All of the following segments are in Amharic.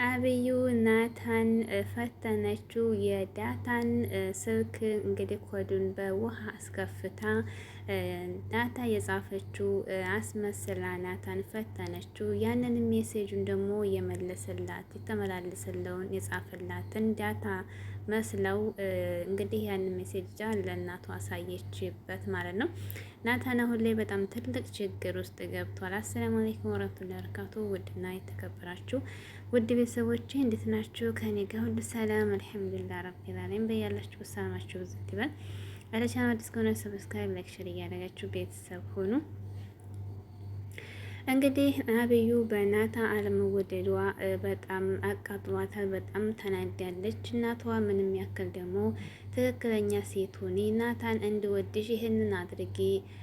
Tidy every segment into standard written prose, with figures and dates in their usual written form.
አብዩ ናታን ፈተነችው። የዳታን ስልክ እንግዲህ ኮዱን በውሃ አስከፍታ ዳታ የጻፈችው አስመስላ ናታን ፈተነችው። ያንን ሜሴጁን ደግሞ የመለሰላት የተመላለሰለውን የጻፈላትን ዳታ መስለው እንግዲህ ያንን ሜሴጅ ለእናቷ አሳየችበት ማለት ነው። ናታን አሁን ላይ በጣም ትልቅ ችግር ውስጥ ገብቷል። አሰላሙ አለይኩም ወራህመቱላሂ ወበረካቱ። ውድና የተከበራችሁ ውድ ቤተሰቦቼ እንዴት ናችሁ? ከኔ ጋር ሁሉ ሰላም አልሐምዱሊላህ ረቢል ዓለሚን። በያላችሁ ሰላማችሁ ብዝት ይበል። ለቻናሉ አዲስ ከሆነ ሰብስክራይብ፣ ላይክ፣ ሼር እያደረጋችሁ ቤተሰብ ሁኑ። እንግዲህ አብዩ በናታ አለመወደዷ በጣም አቃጥሏታል። በጣም ተናዳለች። እናቷ ምንም ያክል ደግሞ ትክክለኛ ሴት ሆኔ ናታን እንድወድሽ ይህንን አድርጌ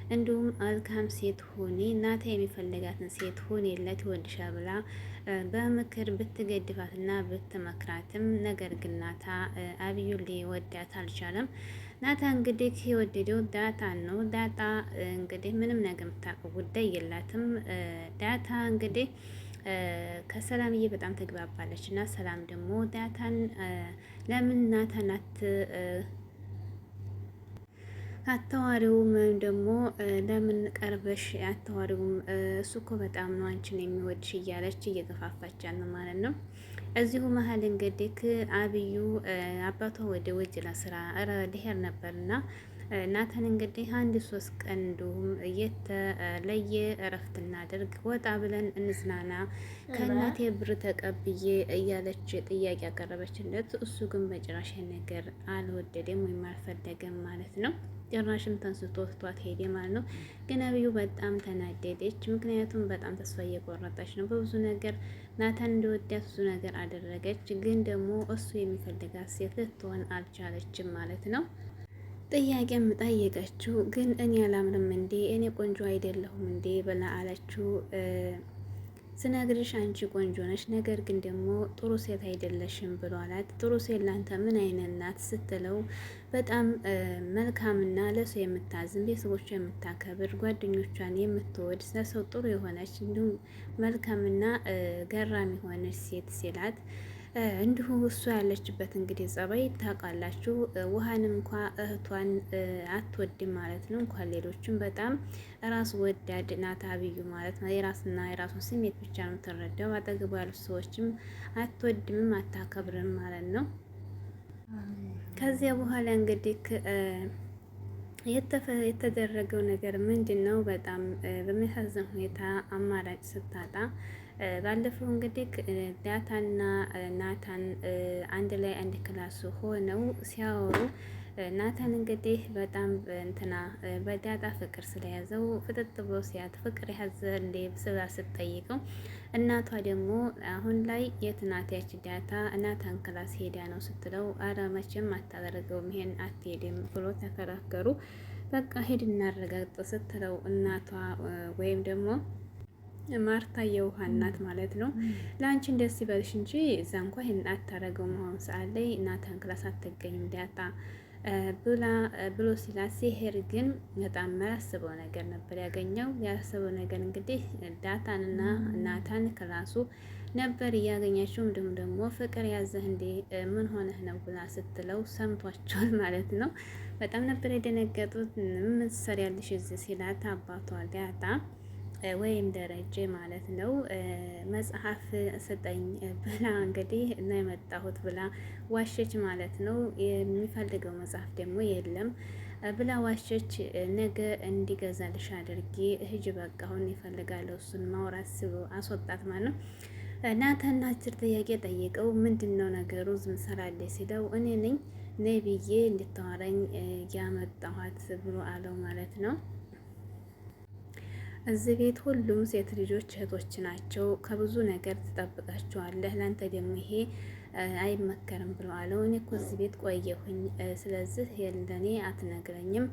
እንዲሁም መልካም ሴት ሆኔ ናታ የሚፈልጋትን ሴት ሆኔለት ይወድሻ ብላ በምክር ብትገድፋትና ብትመክራትም ነገር ግን ናታ አብዩ ሊወዳት አልቻለም። ናታ እንግዲህ የወደደው ዳጣን ነው። ዳጣ እንግዲህ ምንም ነገር የምታውቀው ጉዳይ የላትም። ዳታ እንግዲህ ከሰላምዬ በጣም ተግባባለች እና ሰላም ደግሞ ዳታን ለምን ናታን አታዋሪውም ወይም ደግሞ ለምን ቀርበሽ አታዋሪውም? እሱ እኮ በጣም ነው አንቺን የሚወድሽ እያለች እየገፋፋቻት ነው ማለት ነው። እዚሁ መሀል እንግዲህ አብዩ አባቷ ወደ ውጭ ለስራ ሊሄድ ነበርና ናታን እንግዲህ 1-3 ቀን እንዲሁም የተለየ እረፍት እናድርግ፣ ወጣ ብለን እንዝናና፣ ከእናቴ ብር ተቀብዬ እያለች ጥያቄ ያቀረበችለት፣ እሱ ግን በጭራሽ ነገር አልወደደም ወይም አልፈለገም ማለት ነው። ጭራሽም ተንስቶ ትቷት ሄደ ማለት ነው። ግን አብዩ በጣም ተናደደች። ምክንያቱም በጣም ተስፋ እየቆረጠች ነው በብዙ ነገር። ናታን እንዲወዳት ብዙ ነገር አደረገች። ግን ደግሞ እሱ የሚፈልጋት ሴት ልትሆን አልቻለችም ማለት ነው። ጥያቄም ጠየቀችው። ግን እኔ አላምንም እንዴ እኔ ቆንጆ አይደለሁም እንዴ ብላ አለችው። ስነግርሽ አንቺ ቆንጆ ነሽ፣ ነገር ግን ደግሞ ጥሩ ሴት አይደለሽም ብሎ አላት። ጥሩ ሴት ላንተ ምን አይነት ናት ስትለው በጣም መልካምና ለሰው የምታዝን ቤተሰቦቿ የምታከብር ጓደኞቿን የምትወድ ለሰው ጥሩ የሆነች እንዲሁም መልካምና ገራሚ የሆነች ሴት ሲላት እንዲሁ እሷ ያለችበት እንግዲህ ጸባይ ታውቃላችሁ። ውሃንም እንኳ እህቷን አትወድም ማለት ነው። እንኳን ሌሎችም በጣም ራስ ወዳድ ናት አብዩ ማለት ነው። የራስና የራሱን ስሜት ብቻ ነው የምትረዳው። አጠገቡ ያሉት ሰዎችም አትወድምም አታከብርም ማለት ነው። ከዚያ በኋላ እንግዲህ የተደረገው ነገር ምንድን ነው? በጣም በሚያሳዝን ሁኔታ አማራጭ ስታጣ ባለፈው እንግዲህ ዳታና ናታን አንድ ላይ አንድ ክላስ ሆነው ሲያወሩ ናታን እንግዲህ በጣም በዳጣ ፍቅር ስለያዘው ፍጥጥ ብሎ ሲያት ፍቅር ያዘ እንዴ ስላ ስትጠይቀው እናቷ ደግሞ አሁን ላይ የት ናት ያች ዳታ ናታን ክላስ ሄዳ ነው ስትለው አረ መቼም አታደርገውም ይሄን አትሄድም ብሎ ተከራከሩ። በቃ ሄድ እናረጋግጥ ስትለው እናቷ ወይም ደግሞ ማርታ የውሃ እናት ማለት ነው ለአንቺ ደስ ይበልሽ እንጂ እዛ እንኳ ይሄን አታረገው መሆን ሰዓት ላይ ናታን ክላስ አትገኝም ዳጣ ብሎ ሲላት ሲሄድ ግን በጣም ያላሰበው ነገር ነበር ያገኘው። ያላሰበው ነገር እንግዲህ ዳታንና ናታን ክላሱ ነበር እያገኛቸው። እንዲሁም ደግሞ ፍቅር ያዘህ እንዴ ምን ሆነህ ነው ብላ ስትለው ሰምቷቸዋል ማለት ነው። በጣም ነበር የደነገጡት። ምን ትሰሪያለሽ እዚህ ሲላት አባቷ ዳጣ ወይም ደረጀ ማለት ነው መጽሐፍ ስጠኝ ብላ እንግዲህ እና የመጣሁት ብላ ዋሸች ማለት ነው። የሚፈልገው መጽሐፍ ደግሞ የለም ብላ ዋሸች። ነገ እንዲገዛልሽ አድርጌ እህጅ በቃ አሁን ይፈልጋለሁ እሱን ማውራት ስሎ አስወጣት ማለት ነው። ናታን አጭር ጥያቄ ጠይቀው ምንድን ነው ነገሩ ዝም ሰራለች ሲለው እኔ ነኝ ነይ ብዬ እንድታወራኝ ያመጣኋት ብሎ አለው ማለት ነው። እዚህ ቤት ሁሉም ሴት ልጆች እህቶች ናቸው። ከብዙ ነገር ትጠብቃቸዋለህ። ለአንተ ደግሞ ይሄ አይመከርም ብሎ አለው። እኔ እኮ እዚህ ቤት ቆየሁኝ፣ ስለዚህ የለኔ አትነግረኝም፣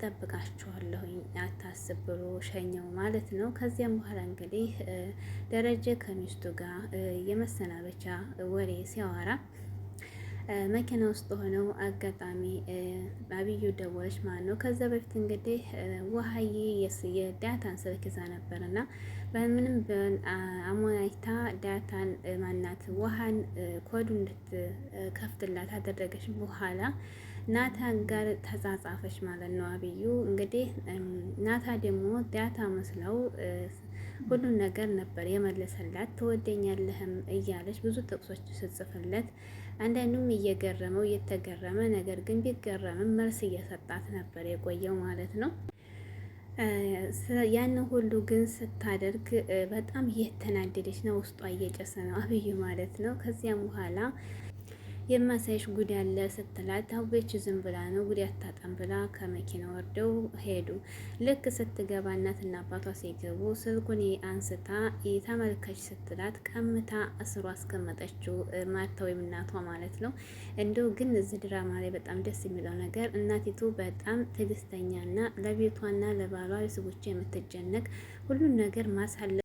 ጠብቃችኋለሁኝ፣ አታስብ ብሎ ሸኘው ማለት ነው። ከዚያም በኋላ እንግዲህ ደረጀ ከሚስቱ ጋር የመሰናበቻ ወሬ ሲያወራ መኪና ውስጥ ሆነው አጋጣሚ አብዩ ደወለች ማለት ነው። ከዛ በፊት እንግዲህ ውሃዬ የዳታን ስልክ ይዛ ነበር እና በምንም አሞናይታ ዳታን ማናት ውሃን ኮዱ እንድትከፍትላት አደረገች። በኋላ ናታን ጋር ተጻጻፈች ማለት ነው። አብዩ እንግዲህ ናታ ደግሞ ዳታ መስለው ሁሉን ነገር ነበር የመለሰላት። ትወደኛለህም እያለች ብዙ ጥቅሶች ስጽፍለት አንዳንዱም እየገረመው እየተገረመ ነገር ግን ቢገረምም መልስ እየሰጣት ነበር የቆየው ማለት ነው። ያንን ሁሉ ግን ስታደርግ በጣም እየተናደደች ነው፣ ውስጧ እየጨሰ ነው አብዩ ማለት ነው። ከዚያም በኋላ የማሳይሽ ጉድ ያለ ስትላት ታውቤች ዝም ብላ ነው ጉድ አታጣም ብላ ከመኪና ወርደው ሄዱ። ልክ ስትገባ እናትና አባቷ ሲገቡ ስልኩን አንስታ ተመልከች ስትላት ቀምታ እስሩ አስቀመጠችው። ማርታ ወይም እናቷ ማለት ነው። እንደው ግን እዚህ ድራማ ላይ በጣም ደስ የሚለው ነገር እናቲቱ በጣም ትዕግስተኛና ለቤቷና ለባሏ ቤተሰቦቿ የምትጨነቅ ሁሉን ነገር ማሳለፍ